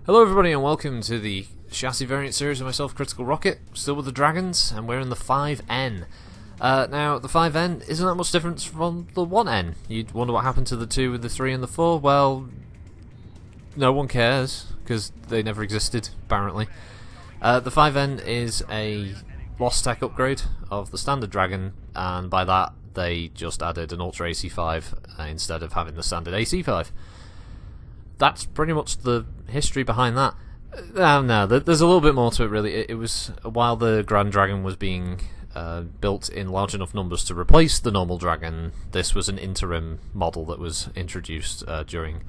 Hello everybody and welcome to the chassis variant series of myself, Critical Rocket, still with the Dragons, and we're in the 5N. Now, the 5N isn't that much different from the 1N. You'd wonder what happened to the 2 and the 3 and the 4. Well, no one cares, because they never existed, apparently. The 5N is a lost tech upgrade of the standard Dragon, and by that they just added an Ultra AC5 instead of having the standard AC5. That's pretty much the history behind that. No, there's a little bit more to it, really. It was while the Grand Dragon was being built in large enough numbers to replace the normal Dragon, this was an interim model that was introduced during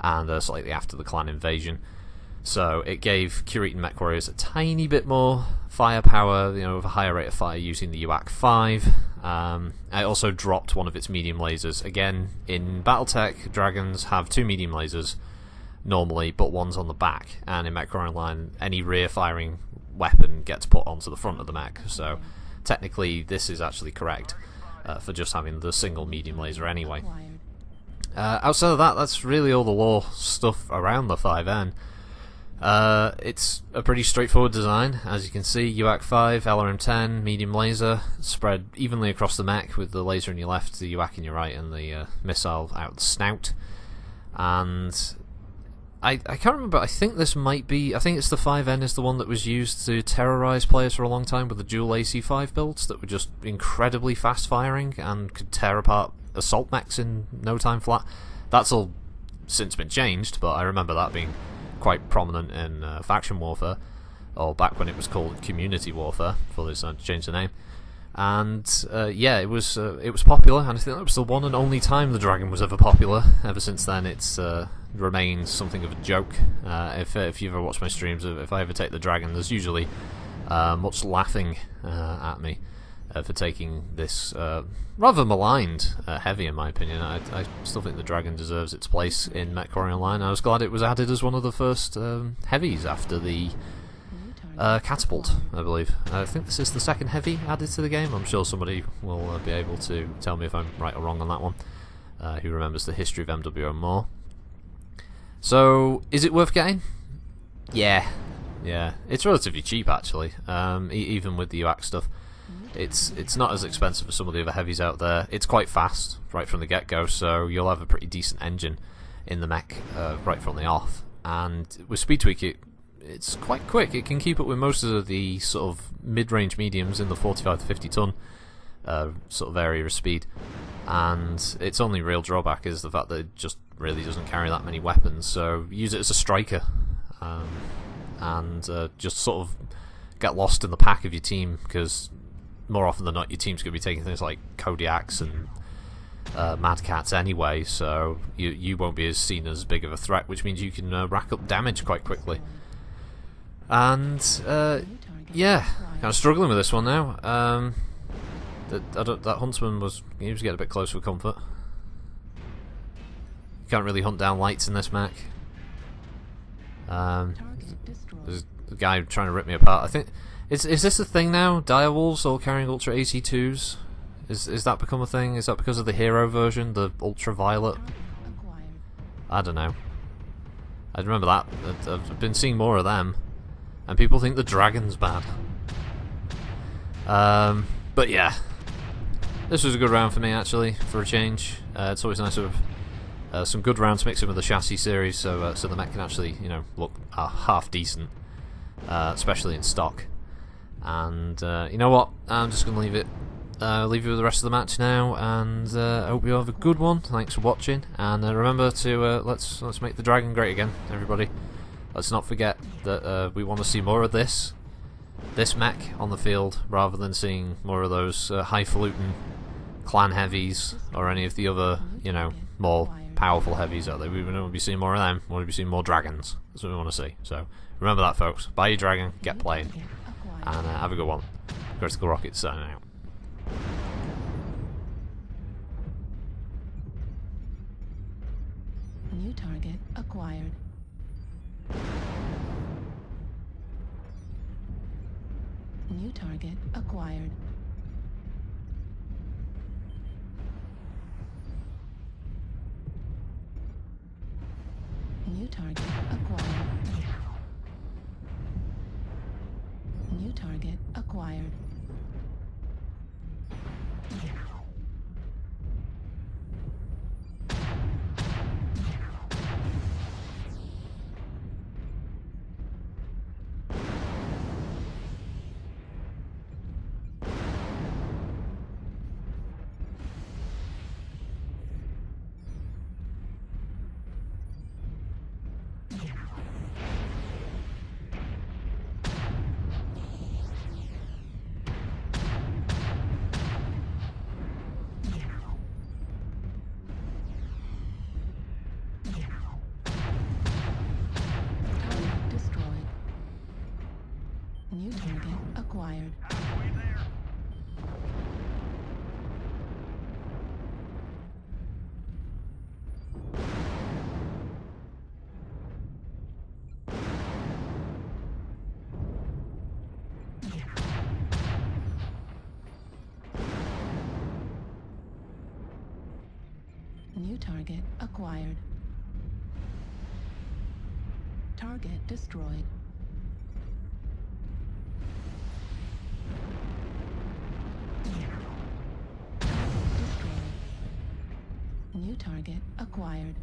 and slightly after the clan invasion. So it gave Kuritan MechWarriors a tiny bit more firepower, with a higher rate of fire using the UAC 5. It also dropped one of its medium lasers. Again, in Battletech, Dragons have 2 medium lasers normally, but one's on the back, and in MechWarrior Online, any rear-firing weapon gets put onto the front of the mech. So technically, this is actually correct for just having the single medium laser anyway. Outside of that, that's really all the lore stuff around the 5N. It's a pretty straightforward design, as you can see. UAC 5, LRM-10, medium laser, spread evenly across the mech with the laser in your left, the UAC in your right, and the missile out the snout. And I can't remember, I think it's the 5N is the one that was used to terrorize players for a long time with the dual AC5 builds that were just incredibly fast firing and could tear apart assault mechs in no time flat. That's all since been changed, but I remember that being quite prominent in faction warfare, or back when it was called community warfare before they decided to change the name. And yeah, it was popular, and I think that was the one and only time the Dragon was ever popular. Ever since then, it's remained something of a joke. If you ever watch my streams, if I ever take the Dragon, there's usually much laughing at me for taking this rather maligned heavy, in my opinion. I still think the Dragon deserves its place in MechWarrior Online. I was glad it was added as one of the first heavies after the catapult, I believe. I think this is the second heavy added to the game. I'm sure somebody will be able to tell me if I'm right or wrong on that one, who remembers the history of MWO more. So, is it worth getting? Yeah. It's relatively cheap, actually, even with the UAC stuff. It's not as expensive as some of the other heavies out there. It's quite fast right from the get-go, so you'll have a pretty decent engine in the mech right from the off. And with speed tweak, it's quite quick. It can keep up with most of the sort of mid-range mediums in the 45 to 50 ton sort of area of speed. And its only real drawback is the fact that it just really doesn't carry that many weapons. So use it as a striker and just sort of get lost in the pack of your team, because more often than not your team's going to be taking things like Kodiaks and Mad Cats anyway, so you won't be as seen as big of a threat, which means you can rack up damage quite quickly. And yeah, kind of struggling with this one now. That huntsman was getting a bit close for comfort. You can't really hunt down lights in this mech. There's a guy trying to rip me apart. I think is this a thing now? Direwolves all carrying Ultra AC2s? Is that become a thing? Is that because of the hero version, the ultraviolet? I don't know. I remember that. I've been seeing more of them, and people think the Dragon's bad. But yeah, this was a good round for me, actually, for a change. It's always nice to have some good rounds mixed in with the chassis series, so the mech can actually look half decent, especially in stock. And you know what? I'm just going to leave you with the rest of the match now, and I hope you have a good one. Thanks for watching, and remember to let's make the Dragon great again, everybody. Let's not forget that we want to see more of this mech on the field, rather than seeing more of those highfalutin clan heavies or any of the other more powerful heavies out there. We want to be seeing more of them. We want to be seeing more Dragons. That's what we want to see. So remember that, folks. Buy your Dragon, get playing, and have a good one. Critical Rocket signing out. New target acquired. New target acquired. New New target acquired. New target acquired. Target destroyed. New target acquired. Halfway there. New target acquired. Target destroyed. Target destroyed. New target acquired.